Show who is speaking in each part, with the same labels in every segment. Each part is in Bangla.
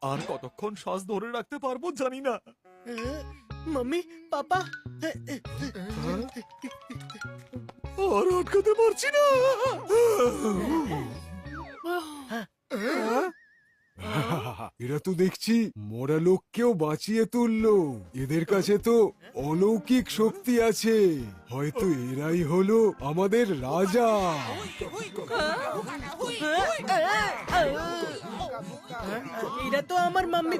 Speaker 1: আর কতক্ষণ শ্বাস ধরে রাখতে পারবো জানি না।
Speaker 2: মাম্মি পাপা
Speaker 1: আর আটকাতে পারছি না।
Speaker 3: এরা তো দেখছি মরা লোককেও বাঁচিয়ে তুললো। এদের কাছে তো অলৌকিক শক্তি আছে। হয়তো এরাই হলো আমাদের রাজা।
Speaker 2: এরা তো আমার মাম্মি।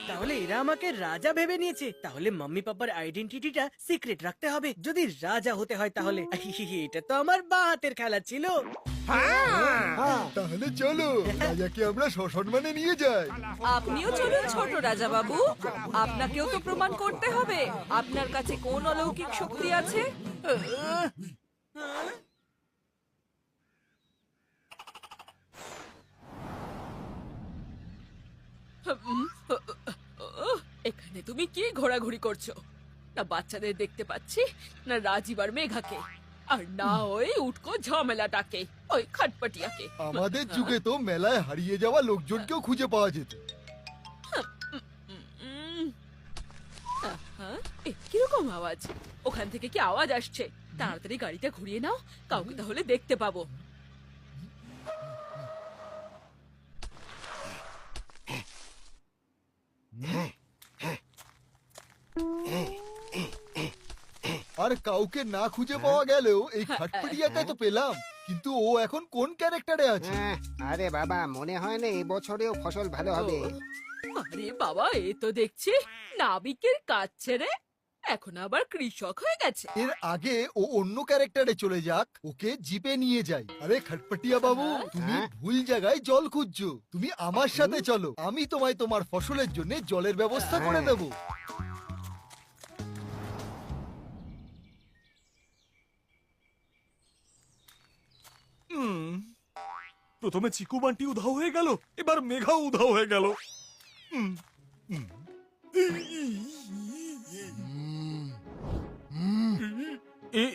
Speaker 2: তাহলে এরা আমাকে রাজা ভেবে নিয়েছে। তাহলে মাম্মি পাপার আইডেন্টিটিটা সিক্রেট রাখতে হবে যদি রাজা হতে হয়। তাহলে এটা তো আমার বাঁ হাতের খেলা ছিল।
Speaker 4: তাহলে চলো রাজাকে আমরা সসম্মানে নিয়ে যাই।
Speaker 5: আপনিও চলুন ছোট রাজা বাবু, আপনাকেও তো প্রমাণ করতে হবে আপনার কাছে কোন অলৌকিক শক্তি আছে। এখানে তুমি কি ঘোরাঘুরি করছো? না বাচ্চাদের দেখতে পাচ্ছি, না রাজীব আর মেঘাকে, আর না ওই উটকো ঝামেলাটাকে, ওই খটপটিয়াকে।
Speaker 4: আমাদের যুগে তো মেলায় হারিয়ে যাওয়া লোকজনকেও খুঁজে পাওয়া যেত।
Speaker 5: কিরকম আওয়াজ? ওখান থেকে কি আওয়াজ আসছে? তাড়াতাড়ি গাড়িটা ঘুরিয়ে নাও, কাউকে তাহলে দেখতে পাবো।
Speaker 4: আর কাউকে না খুঁজে পাওয়া গেলেও এই খাটপিটিয়াটাই তো পেলাম। কিন্তু ও এখন কোন ক্যারেক্টারে আছে?
Speaker 6: আরে বাবা, মনে হয় না এবছরেও ফসল ভালো হবে।
Speaker 5: আরে বাবা, এ তো দেখছি নাবিকের কাজ ছেড়ে এখন আবার কৃষক হয়ে গেছে।
Speaker 4: এর আগে ও অন্য ক্যারেক্টারে চলে যাক, ওকে জিপে নিয়ে যাই। আরে খটপটিয়া বাবু, তুমি ভুল জায়গায় জল খুঁজছো। তুমি আমার সাথে চলো, আমি তোমায় তোমার ফসলের জন্য জলের ব্যবস্থা করে দেবো।
Speaker 1: প্রথমে চিকু বান্টি উধাও হয়ে গেল, এবার মেঘাও উধাও হয়ে গেল।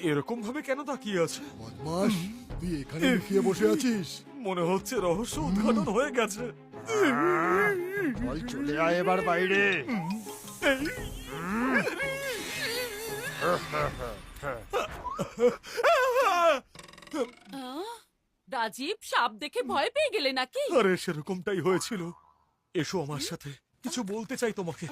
Speaker 1: এরকম ভাবে কেন তাকিয়ে আছে?
Speaker 4: বদমাশ, তুই এখানে লুকিয়ে বসে আছিস?
Speaker 1: মনে হচ্ছে রহস্য উদ্ঘাটন হয়ে গেছে।
Speaker 4: বল চলে আয় এবার বাইরে।
Speaker 5: রাজীব, সাপ দেখে ভয় পেয়ে গেলে নাকি?
Speaker 1: আরে সেরকমটাই হয়েছিল। এসো আমার সাথে, কিছু বলতে চাই তোমাকে।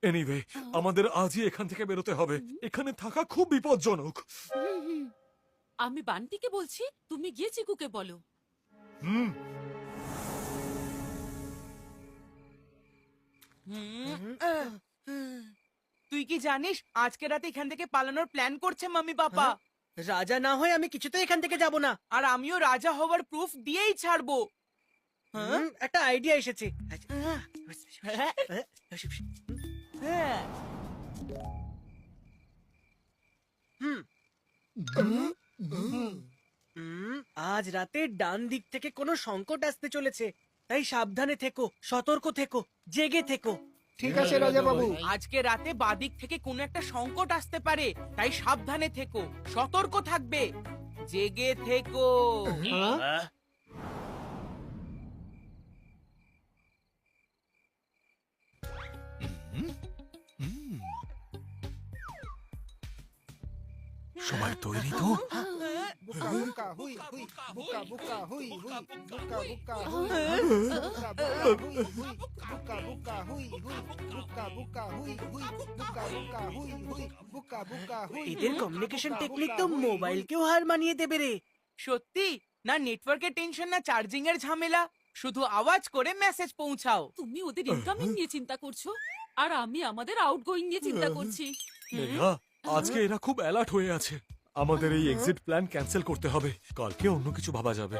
Speaker 1: এনিওয়ে, আমাদের আজই এখান থেকে বেরোতে হবে। এখানে থাকা খুব বিপজ্জনক।
Speaker 5: আমি বান্টিকে বলছি, তুমি গিয়ে চিকুকে বলো।
Speaker 2: তুই কি জানিস আজকে রাতে এখান থেকে পালানোর প্ল্যান করছে মাম্মি পাপা? রাজা না হয় আমি কিছুতেই এখান থেকে যাব না। আর আমিও রাজা হওয়ার প্রুফ দিয়েই ছাড়বো। একটা আইডিয়া এসেছে। আজ রাতে ডান দিক থেকে কোনো সংকট আসতে চলেছে, তাই সাবধানে থেকো, সতর্ক থেকো, জেগে থেকো।
Speaker 6: ঠিক আছে রাজা বাবু।
Speaker 7: আজকে রাতে বাদিক থেকে কোনো একটা সংকট আসতে পারে, তাই সাবধানে থেকো, সতর্ক থাকবে, জেগে থেকো।
Speaker 1: সবাই তৈরি তো?
Speaker 6: বুকা বুকা হুই হুই, বুকা বুকা হুই হুই, বুকা বুকা হুই হুই, বুকা বুকা হুই হুই, বুকা বুকা হুই হুই, বুকা বুকা হুই হুই, বুকা বুকা হুই।
Speaker 2: এদের কমিউনিকেশন টেকনিক তো মোবাইলকেও হার মানিয়ে দেবে রে।
Speaker 7: সত্যি না, নেটওয়ার্কের টেনশন না চার্জিং এর ঝামেলা, শুধু আওয়াজ করে মেসেজ পৌঁছাও।
Speaker 5: তুমি ওদের ইনকামিং নিয়ে চিন্তা করছো, আর আমি আমাদের আউটগোয়িং নিয়ে চিন্তা করছি।
Speaker 1: মেঘা, আজকে এরা খুব অ্যালার্ট হয়ে আছে। আমাদের এই এক্সিট প্ল্যান ক্যান্সেল করতে হবে। কালকে অন্য কিছু ভাবা যাবে।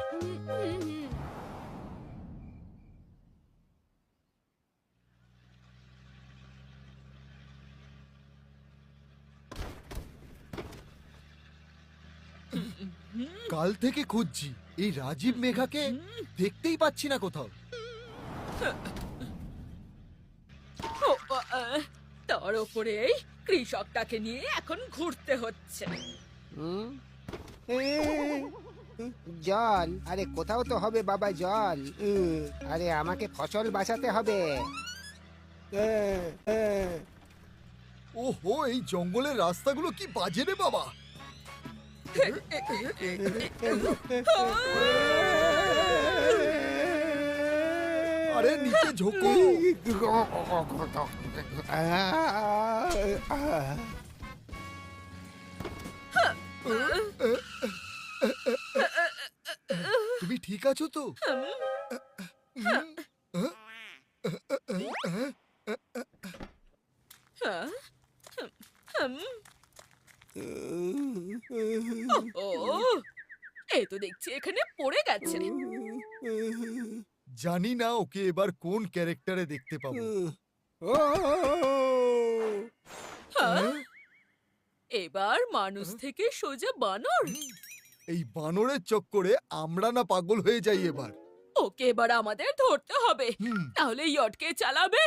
Speaker 4: কাল থেকে খুঁজছি এই রাজীব মেঘাকে, দেখতেই পাচ্ছি না কোথাও।
Speaker 5: তার উপরে এই কৃষকটাকে নিয়ে এখন ঘুরতে হচ্ছে।
Speaker 6: হুম? এ, জল, আরে কোথাও তো হবে বাবা জল। আরে আমাকে ফসল বাঁচাতে হবে।
Speaker 4: ওহো, এই জঙ্গলের রাস্তাগুলো কি বাজে রে বাবা। আরে নিচে ঝোঁকো। তুমি ঠিক আছো তো?
Speaker 5: ও এই তো দেখছি এখানে পড়ে গেছে।
Speaker 4: জানি না ওকে এবার কোন ক্যারেক্টারে দেখতে পাবো।
Speaker 5: হ্যাঁ? এবার মানুষ থেকে সোজা বানর।
Speaker 4: এই বানরের চক্করে আমরা না পাগল হয়ে যাই এবার।
Speaker 5: ওকে এবার আমাদের ধরতে হবে,
Speaker 4: হুম।
Speaker 5: তাহলে ইয়টকে চালাবে।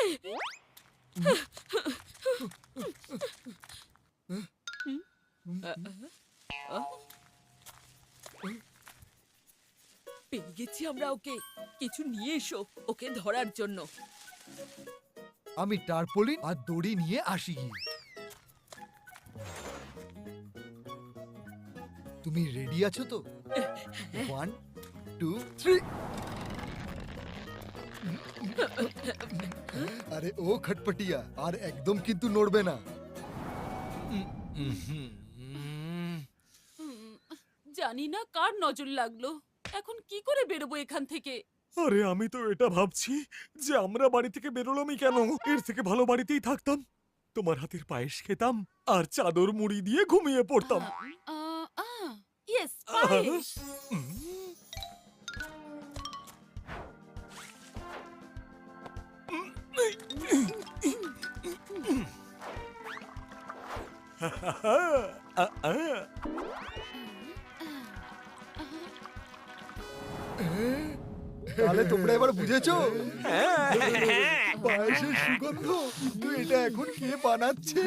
Speaker 5: পেয়ে গেছি আমরা ওকে। কিছু নিয়ে এসো ওকে ধরার জন্য।
Speaker 4: আমি টারপলিন আর দড়ি নিয়ে আসি গিয়ে। তুমি রেডি আছো তো? 1 2 3। আরে ও খটপটিয়া, আর একদম কিন্তু নড়বে না।
Speaker 5: জানি না কার নজর লাগলো, এখন কি করে বেরোবো এখান থেকে?
Speaker 1: আরে আমি তো এটা ভাবছি যে আমরা বাড়ি থেকে বেরোলামই কেন। এর থেকে ভালো বাড়িতেই থাকতাম, তোমার হাতের পায়েস খেতাম আর চাদর মুড়ি দিয়ে ঘুমিয়ে পড়তাম।
Speaker 5: ইয়েস, পায়েস।
Speaker 4: তাহলে তোমরা এবার বুঝেছো? পায়েসের সুগন্ধ, কিন্তু এটা এখন কে বানাচ্ছে?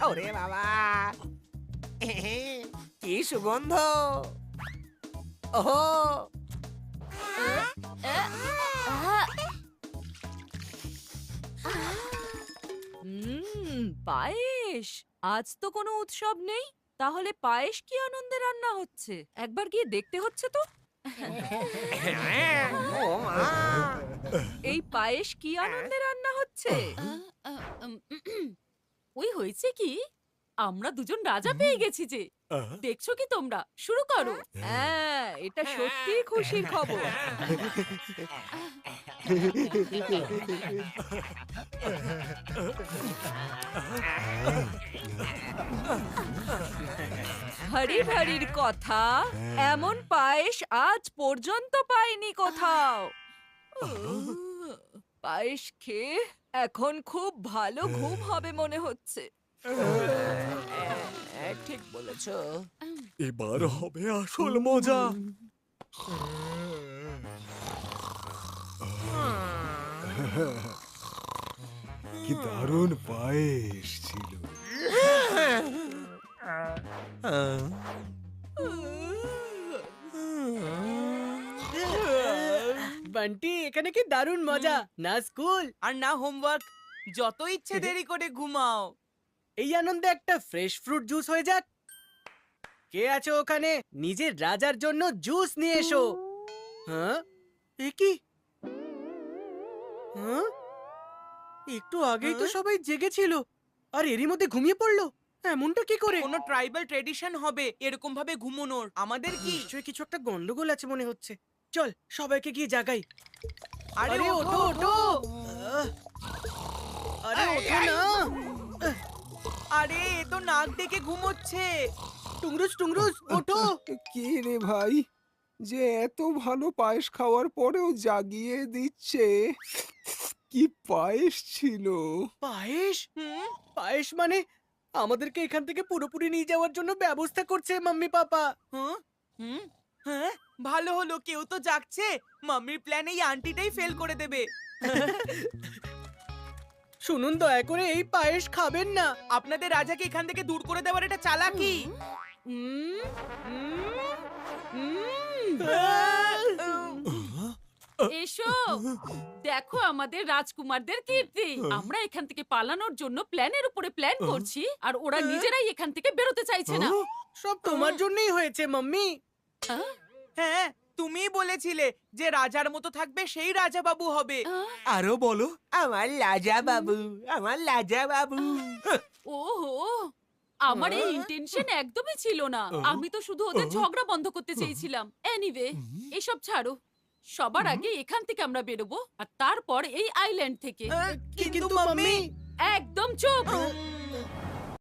Speaker 8: ওরে বাবা, কি সুগন্ধ! ওহো,
Speaker 5: পায়েস। আজ তো কোনো উৎসব নেই, তাহলে পায়েস কি আনন্দে রান্না হচ্ছে? একবার গিয়ে দেখতে হচ্ছে তো।
Speaker 8: ও মা!
Speaker 5: এই পায়েস কি আনন্দে রান্না হচ্ছে? ওই হয়েছে কি, আমরা দুজন রাজা পেয়ে গেছি যে। দেখছো কি তোমরা? শুরু করো। হ্যাঁ, এটা সত্যি খুশির খবর। ভারী ভারীর কথা, এমন পায়েস আজ পর্যন্ত পাইনি কোথাও। পায়েস খেয়ে এখন খুব ভালো ঘুম হবে মনে হচ্ছে।
Speaker 8: ঠিক বলেছো।
Speaker 1: এবার হবে আসল মজা।
Speaker 3: কি দারুণ পায়েস ছিল।
Speaker 2: বান্টি, এখানে কি দারুণ মজা, না স্কুল
Speaker 7: আর না হোমওয়ার্ক, যত ইচ্ছে দেরি করে ঘুমাও।
Speaker 2: এই আনন্দে একটা ফ্রেশ ফ্রুট জুস হয়ে যাক। কে আছে ওখানে? নিজের রাজার জন্য জুস নিয়ে এসো। হ্যাঁ, এ কি? হ্যাঁ, একটু আগেই তো সবাই জেগেছিল, আর এরই মধ্যে ঘুমিয়ে পড়লো। এমনটা কি করে?
Speaker 7: কোনো ট্রাইবাল ট্রেডিশন হবে এরকম ভাবে ঘুমানোর। আমাদের কি?
Speaker 2: নিশ্চয়ই কিছু একটা গন্ডগোল আছে মনে হচ্ছে। চল সবাইকে গিয়ে জাগাই।
Speaker 7: আরে
Speaker 2: আরে
Speaker 7: ওঠো
Speaker 2: ওঠো,
Speaker 7: ওঠো।
Speaker 2: আরে ওঠো না।
Speaker 7: আরে এ তো নাক ডেকে ঘুমোচ্ছে।
Speaker 2: টুংরুস টুংরুস, ওঠো।
Speaker 6: কি রে ভাই, যে এত ভালো পায়েস খাওয়ার পরেও জাগিয়ে দিচ্ছে। কি পায়েস ছিল!
Speaker 2: পায়েস?
Speaker 7: হুম,
Speaker 2: পায়েস মানে আমাদেরকে এখান থেকে পুরোপুরি নিয়ে যাওয়ার জন্য ব্যবস্থা করছে মাম্মি পাপা।
Speaker 7: হ্যাঁ, হুম, হ্যাঁ, ভালো হলো কেউ তো জাগছে। মাম্মির প্ল্যান এই আন্টিটাই ফেল করে দেবে।
Speaker 2: শুনুন দয়া করে এই পায়েস খাবেন না।
Speaker 7: আপনাদের রাজাকে এখান থেকে দূর করে দেওয়ার এটা চালাকি।
Speaker 5: এসো দেখো আমাদের রাজকুমারদের কীর্তি। আমরা এখান থেকে পালানোর জন্য প্ল্যানের উপরে প্ল্যান করছি, আর ওরা নিজেরাই এখান থেকে বেরোতে চাইছে না।
Speaker 2: সব তোমার জন্যই হয়েছে মাম্মি।
Speaker 7: হ্যাঁ, তুমিই বলেছিলে যে রাজার মতো থাকবে সেই রাজা বাবু হবে।
Speaker 1: আরো বলো।
Speaker 8: আমার লাজা বাবু, আমার লাজা বাবু।
Speaker 5: ওহো, আমার এই ইন্টেনশন একদমই ছিল না। আমি তো শুধু ওদের ঝগড়া বন্ধ করতে চেয়েছিলাম। এনিওয়ে, এসব ছাড়ো। সবার আগে এখান থেকে আমরা বেরোবো, আর তারপর এই আইল্যান্ড থেকে।
Speaker 2: কিন্তু মাম্মি
Speaker 5: একদম চুপ।